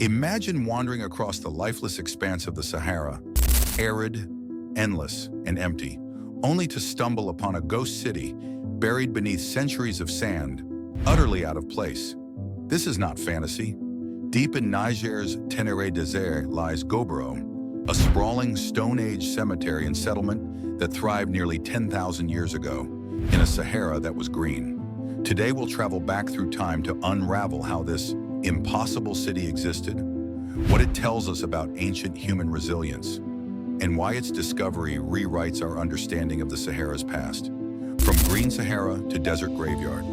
Imagine wandering across the lifeless expanse of the Sahara, arid, endless, and empty, only to stumble upon a ghost city buried beneath centuries of sand, utterly out of place. This is not fantasy. Deep in Niger's Tenere Desert lies Gobero, a sprawling Stone Age cemetery and settlement that thrived nearly 10,000 years ago in a Sahara that was green. Today we'll travel back through time to unravel how this impossible city existed, what it tells us about ancient human resilience, and why its discovery rewrites our understanding of the Sahara's past. From green Sahara to desert graveyard,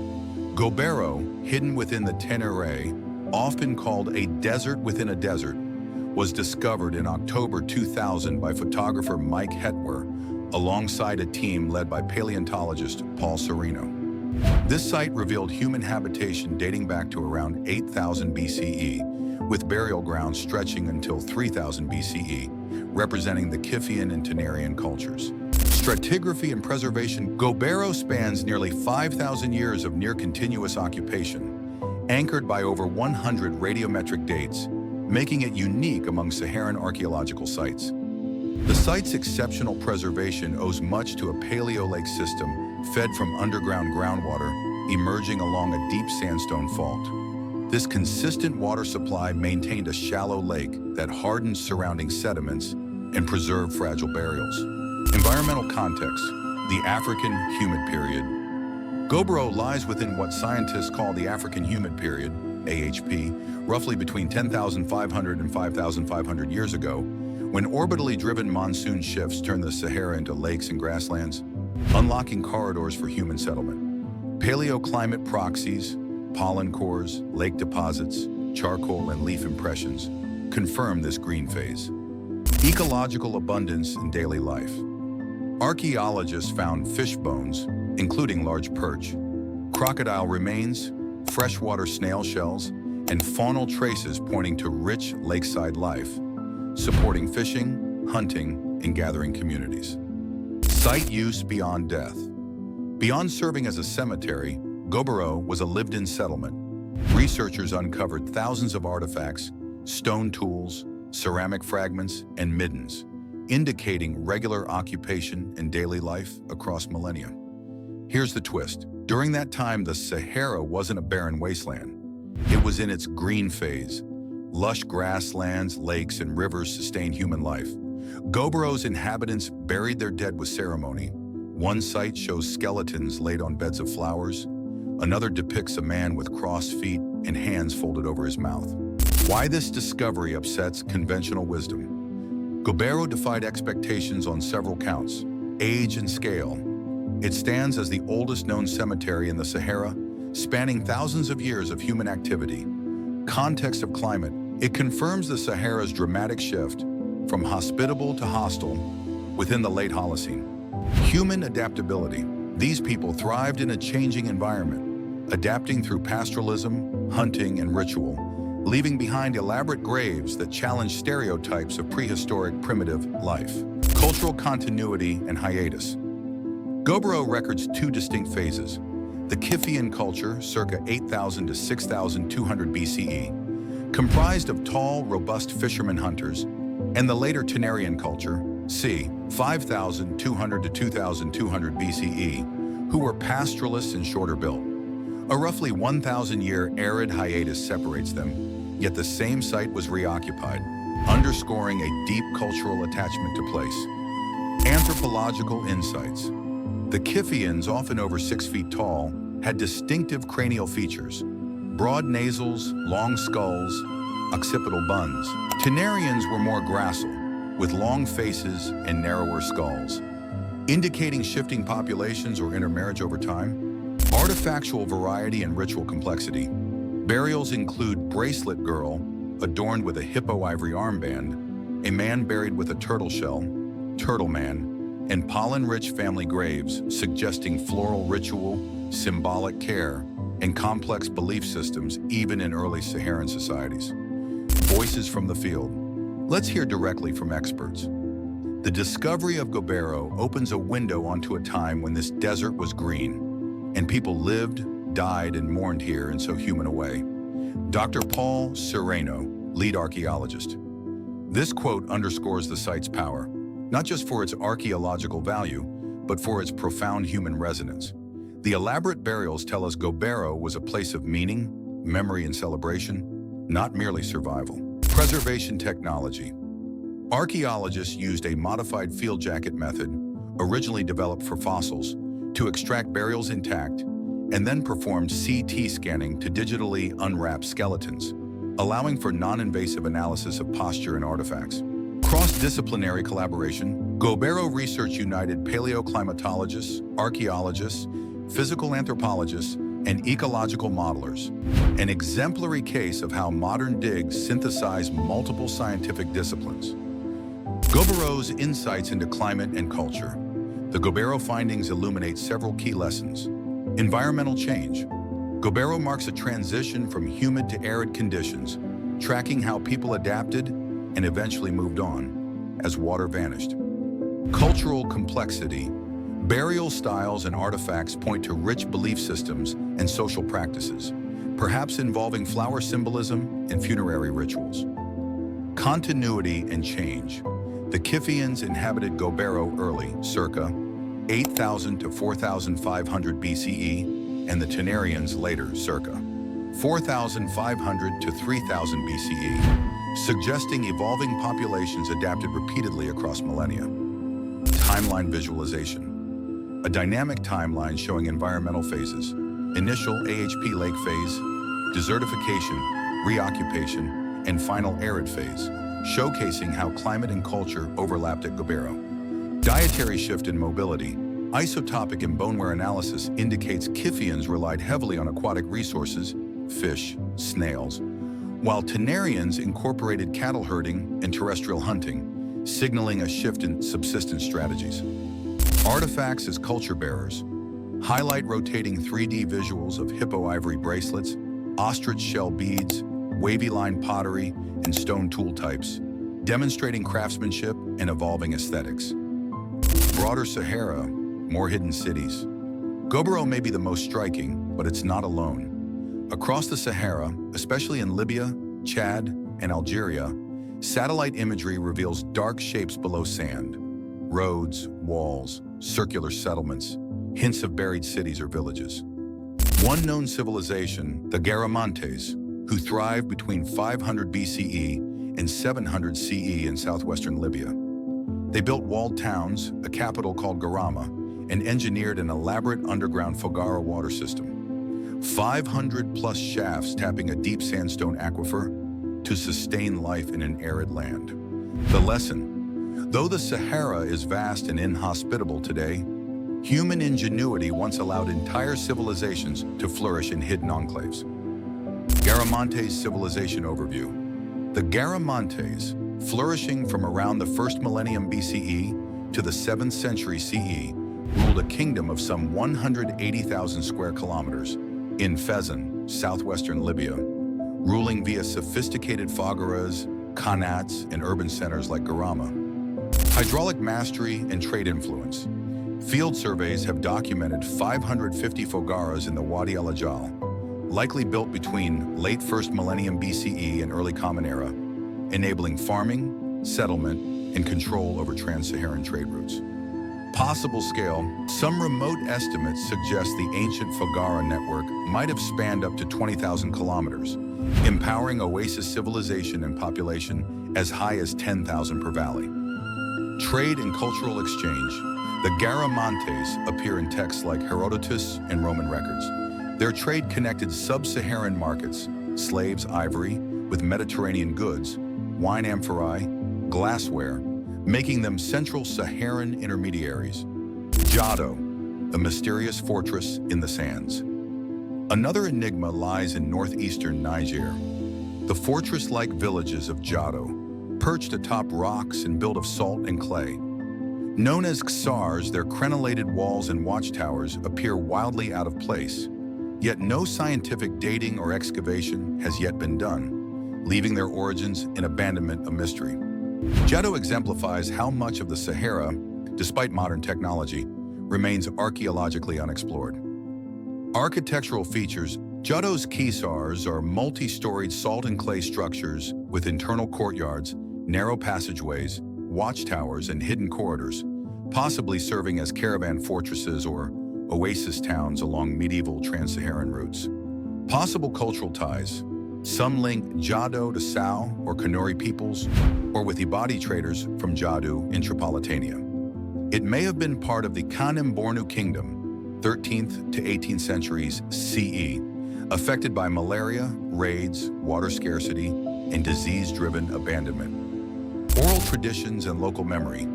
Gobero, hidden within the Tenere, often called a desert within a desert, was discovered in October 2000 by photographer Mike Hetwer, alongside a team led by paleontologist Paul Sereno. This site revealed human habitation dating back to around 8,000 BCE, with burial grounds stretching until 3,000 BCE, representing the Kiphian and Tenerian cultures. Stratigraphy and preservation. Gobero spans nearly 5,000 years of near-continuous occupation, anchored by over 100 radiometric dates, making it unique among Saharan archaeological sites. The site's exceptional preservation owes much to a paleo-lake system fed from underground groundwater emerging along a deep sandstone fault. This consistent water supply maintained a shallow lake that hardened surrounding sediments and preserved fragile burials. Environmental context: the African humid period. Gobero lies within what scientists call the African humid period, AHP, roughly between 10,500 and 5,500 years ago, when orbitally driven monsoon shifts turned the Sahara into lakes and grasslands, unlocking corridors for human settlement. Paleoclimate proxies, pollen cores, lake deposits, charcoal and leaf impressions confirm this green phase. Ecological abundance in daily life. Archaeologists found fish bones, including large perch, crocodile remains, freshwater snail shells, and faunal traces pointing to rich lakeside life, supporting fishing, hunting, and gathering communities. Site use beyond death. Beyond serving as a cemetery, Gobero was a lived-in settlement. Researchers uncovered thousands of artifacts, stone tools, ceramic fragments, and middens, indicating regular occupation and daily life across millennia. Here's the twist. During that time, the Sahara wasn't a barren wasteland. It was in its green phase. Lush grasslands, lakes, and rivers sustained human life. Gobero's inhabitants buried their dead with ceremony. One site shows skeletons laid on beds of flowers. Another depicts a man with crossed feet and hands folded over his mouth. Why this discovery upsets conventional wisdom? Gobero defied expectations on several counts: age and scale. It stands as the oldest known cemetery in the Sahara, spanning thousands of years of human activity. Context of climate. It confirms the Sahara's dramatic shift from hospitable to hostile within the late Holocene. Human adaptability. These people thrived in a changing environment, adapting through pastoralism, hunting, and ritual, leaving behind elaborate graves that challenge stereotypes of prehistoric primitive life. Cultural continuity and hiatus. Gobero records two distinct phases: the Kiphian culture, circa 8,000 to 6,200 BCE, comprised of tall, robust fishermen-hunters, and the later Tenerian culture, c. 5,200 to 2,200 BCE, who were pastoralists and shorter built. A roughly 1,000-year arid hiatus separates them, yet the same site was reoccupied, underscoring a deep cultural attachment to place. Anthropological insights. The Kiphians, often over 6 feet tall, had distinctive cranial features: broad nasals, long skulls, occipital buns. Tenerians were more gracile, with long faces and narrower skulls, indicating shifting populations or intermarriage over time. Artifactual variety and ritual complexity. Burials include bracelet girl, adorned with a hippo ivory armband, a man buried with a turtle shell, turtle man, and pollen-rich family graves, suggesting floral ritual, symbolic care, and complex belief systems even in early Saharan societies. Voices from the field. Let's hear directly from experts. The discovery of Gobero opens a window onto a time when this desert was green, and people lived, died, and mourned here in so human a way. Dr. Paul Sereno, lead archaeologist. This quote underscores the site's power, not just for its archaeological value, but for its profound human resonance. The elaborate burials tell us Gobero was a place of meaning, memory, and celebration, not merely survival. Preservation technology. Archaeologists used a modified field jacket method, originally developed for fossils, to extract burials intact, and then performed CT scanning to digitally unwrap skeletons, allowing for non-invasive analysis of posture and artifacts. Cross-disciplinary collaboration. Gobero research united paleoclimatologists, archaeologists, physical anthropologists, and ecological modelers, an exemplary case of how modern digs synthesize multiple scientific disciplines. Gobero's insights into climate and culture. The Gobero findings illuminate several key lessons. Environmental change. Gobero marks a transition from humid to arid conditions, tracking how people adapted and eventually moved on as water vanished. Cultural complexity. Burial styles and artifacts point to rich belief systems and social practices, perhaps involving flower symbolism and funerary rituals. Continuity and change. The Kiphians inhabited Gobero early, circa 8,000 to 4,500 BCE, and the Tenarians later, circa 4,500 to 3,000 BCE, suggesting evolving populations adapted repeatedly across millennia. Timeline visualization. A dynamic timeline showing environmental phases, initial AHP lake phase, desertification, reoccupation, and final arid phase, showcasing how climate and culture overlapped at Gobero. Dietary shift in mobility. Isotopic and bone-wear analysis indicates Kiphians relied heavily on aquatic resources, fish, snails, while Tenarians incorporated cattle herding and terrestrial hunting, signaling a shift in subsistence strategies. Artifacts as culture bearers. Highlight rotating 3D visuals of hippo ivory bracelets, ostrich shell beads, wavy line pottery, and stone tool types, demonstrating craftsmanship and evolving aesthetics. Broader Sahara, more hidden cities. Gobero may be the most striking, but it's not alone. Across the Sahara, especially in Libya, Chad, and Algeria, satellite imagery reveals dark shapes below sand. Roads, walls, circular settlements, hints of buried cities or villages. One known civilization, the Garamantes, who thrived between 500 BCE and 700 CE in southwestern Libya. They built walled towns, a capital called Garama, and engineered an elaborate underground Fogara water system. 500+ shafts tapping a deep sandstone aquifer to sustain life in an arid land. The lesson: though the Sahara is vast and inhospitable today, human ingenuity once allowed entire civilizations to flourish in hidden enclaves. Garamantes civilization overview. The Garamantes, flourishing from around the 1st millennium BCE to the 7th century CE, ruled a kingdom of some 180,000 square kilometers in Fezzan, southwestern Libya, ruling via sophisticated fogaras, khanats, and urban centers like Garama. Hydraulic mastery and trade influence. Field surveys have documented 550 fogaras in the Wadi al-Ajal, likely built between late 1st millennium BCE and early Common Era, enabling farming, settlement, and control over trans-Saharan trade routes. Possible scale. Some remote estimates suggest the ancient Fogara network might have spanned up to 20,000 kilometers, empowering oasis civilization and population as high as 10,000 per valley. Trade and cultural exchange. The Garamantes appear in texts like Herodotus and Roman records. Their trade connected sub-Saharan markets, slaves, ivory, with Mediterranean goods, wine amphorae, glassware, making them central Saharan intermediaries. Jado, a mysterious fortress in the sands. Another enigma lies in northeastern Niger. The fortress-like villages of Jado, perched atop rocks and built of salt and clay. Known as Ksars, their crenellated walls and watchtowers appear wildly out of place, yet no scientific dating or excavation has yet been done, leaving their origins in abandonment a mystery. Jado exemplifies how much of the Sahara, despite modern technology, remains archaeologically unexplored. Architectural features. Jado's Ksars are multi-storied salt and clay structures with internal courtyards, narrow passageways, watchtowers, and hidden corridors, possibly serving as caravan fortresses or oasis towns along medieval trans-Saharan routes. Possible cultural ties. Some link Jado to Sao or Kanuri peoples, or with Ibadi traders from Jadu in Tripolitania. It may have been part of the Kanem-Bornu kingdom, 13th to 18th centuries CE, affected by malaria, raids, water scarcity, and disease-driven abandonment. Oral traditions and local memory.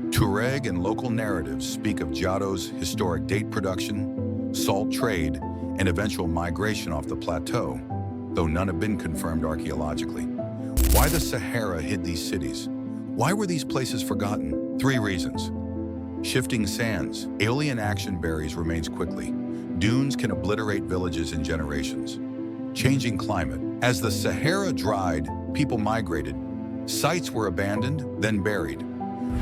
Tuareg and local narratives speak of Jado's historic date production, salt trade, and eventual migration off the plateau, though none have been confirmed archaeologically. Why the Sahara hid these cities? Why were these places forgotten? 3 reasons. Shifting sands. Alien action buries remains quickly. Dunes can obliterate villages in generations. Changing climate. As the Sahara dried, people migrated. Sites were abandoned, then buried.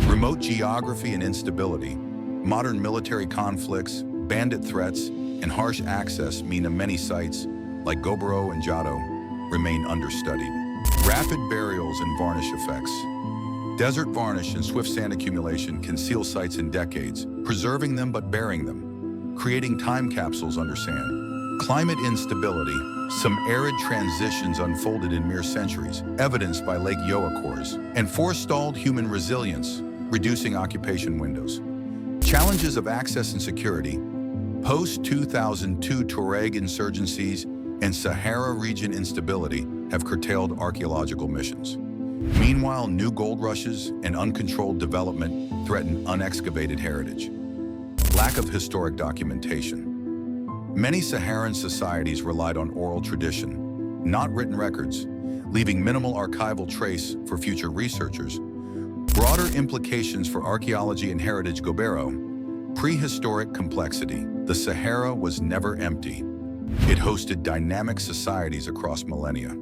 Remote geography and instability. Modern military conflicts, bandit threats, and harsh access mean that many sites, like Gobero and Jado, remain understudied. Rapid burials and varnish effects. Desert varnish and swift sand accumulation can seal sites in decades, preserving them but burying them, creating time capsules under sand. Climate instability. Some arid transitions unfolded in mere centuries, evidenced by Lake Yoa cores, and forestalled human resilience, reducing occupation windows. Challenges of access and security. Post-2002 Tuareg insurgencies and Sahara region instability have curtailed archaeological missions. Meanwhile, new gold rushes and uncontrolled development threaten unexcavated heritage. Lack of historic documentation. Many Saharan societies relied on oral tradition, not written records, leaving minimal archival trace for future researchers. Broader implications for archaeology and heritage. Gobero. Prehistoric complexity. The Sahara was never empty. It hosted dynamic societies across millennia.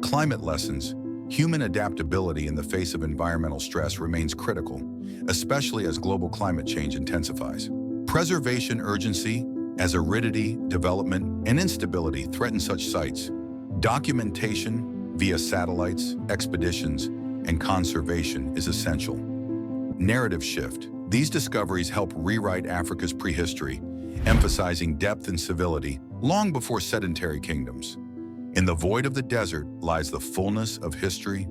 Climate lessons. Human adaptability in the face of environmental stress remains critical, especially as global climate change intensifies. Preservation urgency, as aridity, development, and instability threaten such sites. Documentation via satellites, expeditions, and conservation is essential. Narrative shift. These discoveries help rewrite Africa's prehistory, emphasizing depth and civility long before sedentary kingdoms. In the void of the desert lies the fullness of history